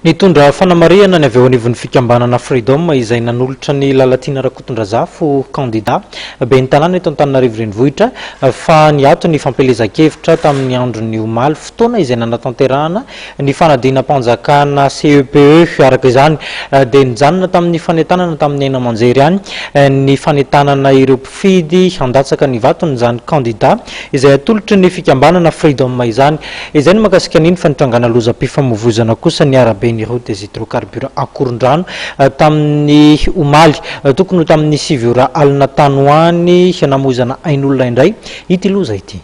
Nitondra fanamariana ny avy eo anivon'ny fikambanana Freedom izay nanolotra ny Lalatina Rakotondrazafy candidat ben'ny tanàna eto Antananarivo renivohitra fa niato ny fampelezan-kevitra tamin'ny andron'ny omaly fotoana izay nanatanterahana ny fanadinam-panjakana CEPE araka izany dia nijanona tamin'ny fanentanana tamin'ny Aina Amanjery any ny fanentanana ireo mpifidy handatsaka ny vaton'izany candidat izay atolotry ny fikambanana Freedom izany izay ny makasika an'iny fanitrangana lozam-pifamoivoizana kosa ny arabe ny route des hydrocarbures Akorondrano tamin'ny omaly tokony ho tamin'ny 7 ora alina tany hoany namoizana ain'olona indray ity loza ity.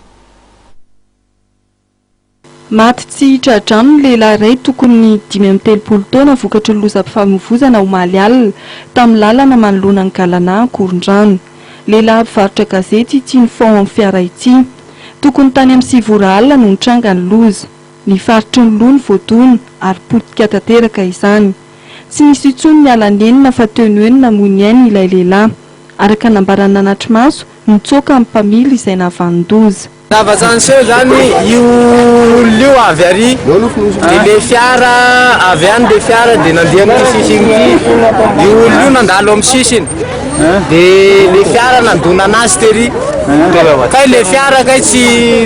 Maty tsy tradrano ny lehilahy iray tokony 5 taona vokatry ny lozam-pifamoivoizana omaly alina tamin'ny lalana manoloana ny Galana Akorondrano. Lehilahy mpivarotra gazety tsy nifaho amin'ny fiara ity. Tokony tany amin'ny 7 ora alina no nitranga ny loza. Ny faritry ny loha ny voadona ary politika tanteraka izany. Tsy nisy intsony ny alanenina fa teo ny hoe namoy ainy ilay lehilahy. Araka nambarana Natrimaso, nitsoaka amin'ny mpamily izay navanin-doza. Zava-tsanseo zany io lio avy ary le fiara avy any le fiara dia nandeha amin'ny sisiny io lio nandalo amin'ny sisiny dia le fiara nandona anazy tery kay le fiara kay tsy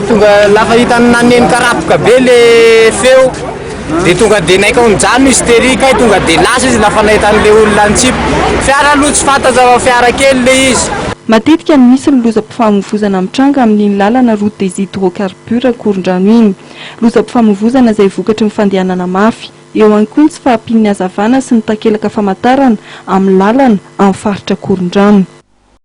tonga lafa hitany naneny karapoka be le feo dia tonga dia naika onjano izy tery kay tonga dia lasa izy lafa nahitan'le olona antsipo fiara aloha tsy fantatra fiara kely le izy. Matetika misy ny lozam-pifamoivoizana mitranga amin'ny lalana route des hydrocarbures Akorondrano iny. Lozam-pifamoivoizana izay vokatry ny fandehanana mafy. Eo ihany koa ny tsy fahampian'ny hazavana sy ny takelaka famantarana amin'ny lalana amin'ny faritra Akorondrano.